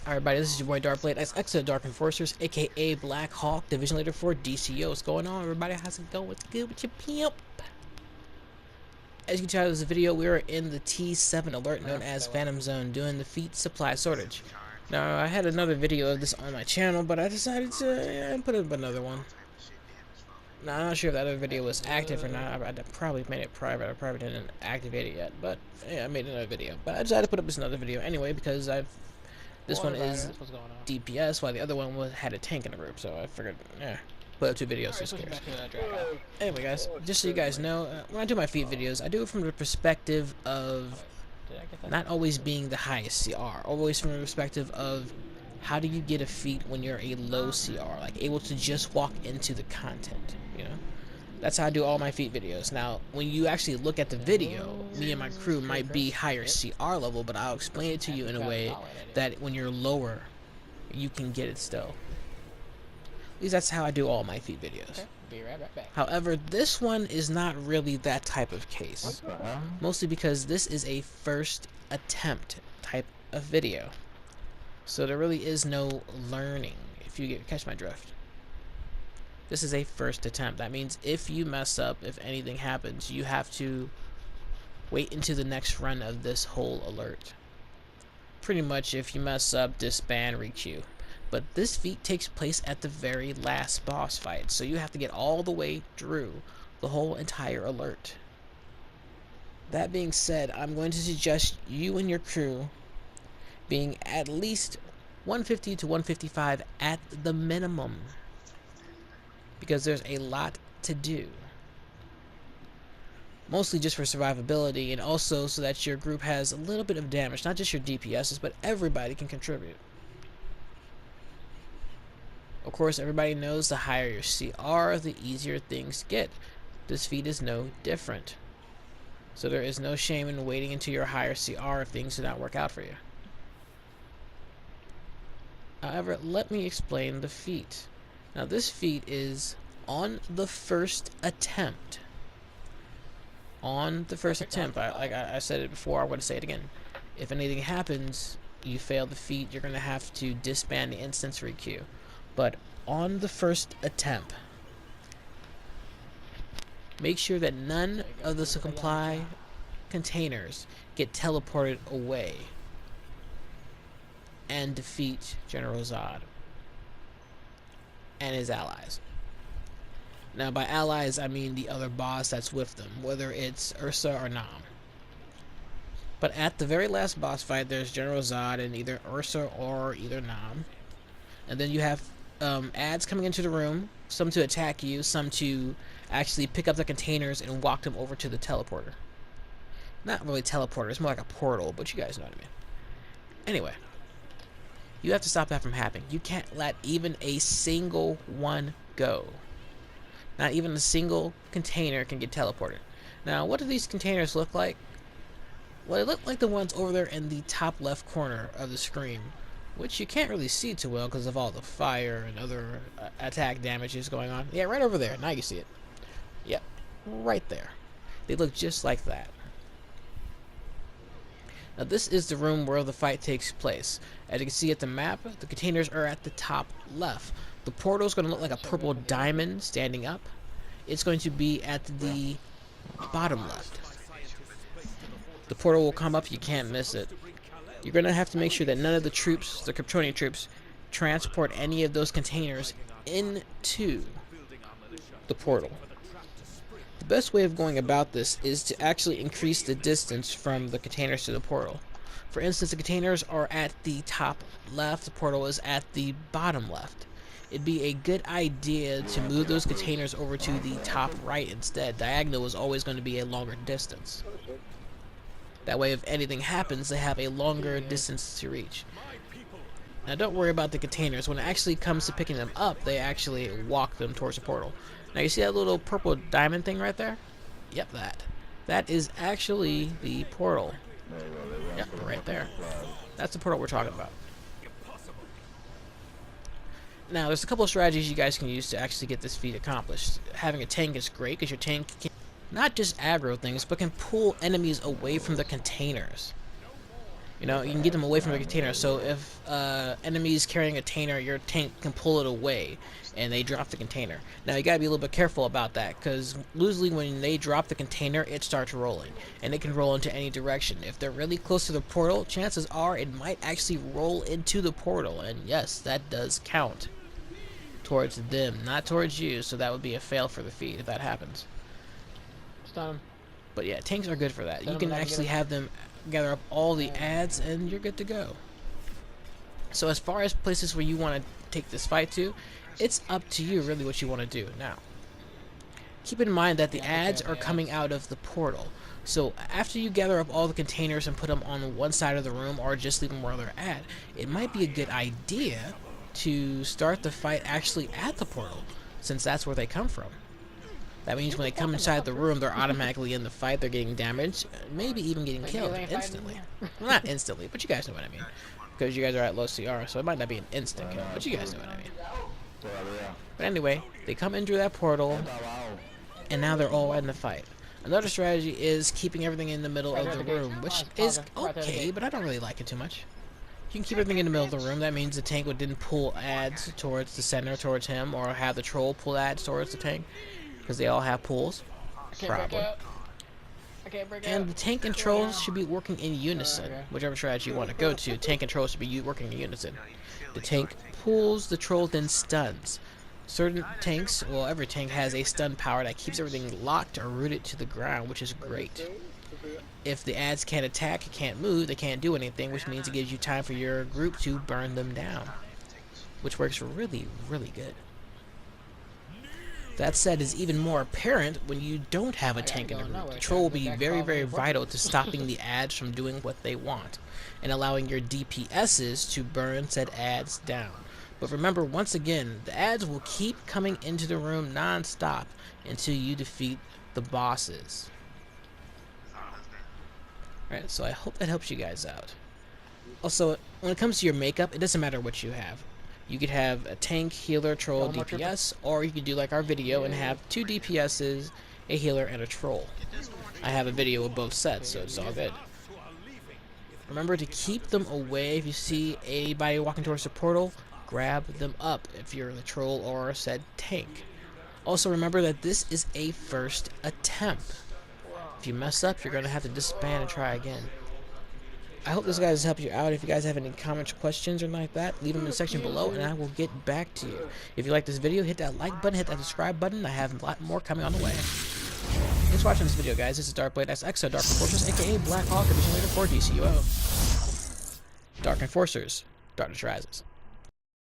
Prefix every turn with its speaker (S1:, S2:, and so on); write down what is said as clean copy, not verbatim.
S1: Alright, everybody, this is your boy DrkBLADExx of Dark Enforcers, aka Black Hawk, Division Leader for DCUO. What's going on, everybody? How's it going? What's good with your pimp? As you can tell in this video, we are in the T7 alert known as Phantom Zone, doing the feat supply shortage. Now, I had another video of this on my channel, but I decided to put up another one. Now, I'm not sure if that other video was active or not. I probably made it private. I probably didn't activate it yet, but yeah, I made another video. But I decided to put up this another video anyway because this one is DPS, while the other one had a tank in the group, so I figured, put up two videos, just cares. Anyway, guys, just so you guys know, when I do my feat videos, I do it from the perspective of not always being the highest CR, always from the perspective of how do you get a feat when you're a low CR, like able to just walk into the content, you know? That's how I do all my feat videos. Now, when you actually look at the video, me and my crew might be higher CR level, but I'll explain it to you in a way that when you're lower, you can get it still. At least that's how I do all my feat videos. Be right back. However, this one is not really that type of case. Mostly because this is a first attempt type of video. So there really is no learning, if you catch my drift. This is a first attempt. That means if you mess up, if anything happens, you have to wait into the next run of this whole alert. Pretty much, if you mess up, disband, requeue. But this feat takes place at the very last boss fight, so you have to get all the way through the whole entire alert. That being said, I'm going to suggest you and your crew being at least 150 to 155 at the minimum, because there's a lot to do. Mostly just for survivability, and also so that your group has a little bit of damage, not just your DPSs, but everybody can contribute. Of course, everybody knows the higher your CR, the easier things get. This feat is no different. So there is no shame in waiting until your higher CR if things do not work out for you. However, let me explain the feat. Now, this feat is on the first attempt. On the first attempt. Like I said it before, I'm going to say it again. If anything happens, you fail the feat, you're going to have to disband the instance requeue. But on the first attempt, make sure that none of the supply containers get teleported away and defeat General Zod and his allies. Now, by allies, I mean the other boss that's with them, whether it's Ursa or Nam. But at the very last boss fight, there's General Zod and either Ursa or either Nam. And then you have ads coming into the room, some to attack you, some to actually pick up the containers and walk them over to the teleporter. Not really teleporter, it's more like a portal, but you guys know what I mean. Anyway, you have to stop that from happening. You can't let even a single one go. Not even a single container can get teleported. Now, what do these containers look like? Well, they look like the ones over there in the top left corner of the screen, which you can't really see too well because of all the fire and other attack damages going on. Yeah, right over there. Now you see it. Yep, right there. They look just like that. Now, this is the room where the fight takes place. As you can see at the map, the containers are at the top left. The portal is going to look like a purple diamond standing up. It's going to be at the bottom left. The portal will come up, you can't miss it. You're going to have to make sure that none of the troops, the Kryptonian troops, transport any of those containers into the portal. The best way of going about this is to actually increase the distance from the containers to the portal. For instance, the containers are at the top left, the portal is at the bottom left. It'd be a good idea to move those containers over to the top right instead. Diagonal is always going to be a longer distance. That way, if anything happens, they have a longer distance to reach. Now, don't worry about the containers. When it actually comes to picking them up, they actually walk them towards the portal. Now, you see that little purple diamond thing right there? Yep, that. That is actually the portal. Yep, right there. That's the portal we're talking about. Now, there's a couple of strategies you guys can use to actually get this feat accomplished. Having a tank is great because your tank can not just aggro things, but can pull enemies away from the containers. You know, you can get them away from the container. So if enemies carrying a container, your tank can pull it away, and they drop the container. Now you gotta be a little bit careful about that, because usually when they drop the container, it starts rolling, and it can roll into any direction. If they're really close to the portal, chances are it might actually roll into the portal, and yes, that does count towards them, not towards you. So that would be a fail for the feat if that happens.
S2: Stun him.
S1: But yeah, tanks are good for that. You can actually have them gather up all the ads and you're good to go. So as far as places where you want to take this fight to, it's up to you really what you want to do. Now, keep in mind that the ads are coming out of the portal. So after you gather up all the containers and put them on one side of the room, or just leave them where they're at, it might be a good idea to start the fight actually at the portal, since that's where they come from. That means when they come inside the room, they're automatically in the fight, they're getting damaged, maybe even getting killed instantly. Well, not instantly, but you guys know what I mean. Because you guys are at low CR, so it might not be an instant kill, but you guys know what I mean. But anyway, they come in through that portal, and now they're all in the fight. Another strategy is keeping everything in the middle of the room, which is okay, but I don't really like it too much. You can keep everything in the middle of the room. That means the tank didn't pull ads towards the center, towards him, or have the troll pull ads towards the tank. Because they all have pulls, probably. And the tank and trolls should be working in unison. Whichever strategy you want to go to, tank and trolls should be working in unison. The tank pulls, the troll then stuns. Certain tanks, well, every tank has a stun power that keeps everything locked or rooted to the ground, which is great. If the ads can't attack, can't move, they can't do anything, which means it gives you time for your group to burn them down, which works really, really good. That said, is even more apparent when you don't have a tank in the group. The troll will be very, very vital to stopping the ads from doing what they want, and allowing your DPSs to burn said ads down. But remember, once again, the ads will keep coming into the room non-stop until you defeat the bosses. Alright, so I hope that helps you guys out. Also, when it comes to your makeup, it doesn't matter what you have. You could have a tank, healer, troll, DPS, or you could do like our video and have 2 DPSs, a healer, and a troll. I have a video of both sets, so it's all good. Remember to keep them away. If you see anybody walking towards the portal, grab them up if you're the troll or said tank. Also remember that this is a first attempt. If you mess up, you're going to have to disband and try again. I hope this guys helped you out. If you guys have any comments, questions, or like that, leave them in the section below, and I will get back to you. If you like this video, hit that like button, hit that subscribe button. I have a lot more coming on the way. Thanks for watching this video, guys. This is DrkBLADExx, Dark Enforcers, aka Black Hawk, Division Leader for DCUO. Dark Enforcers, Dark Rises.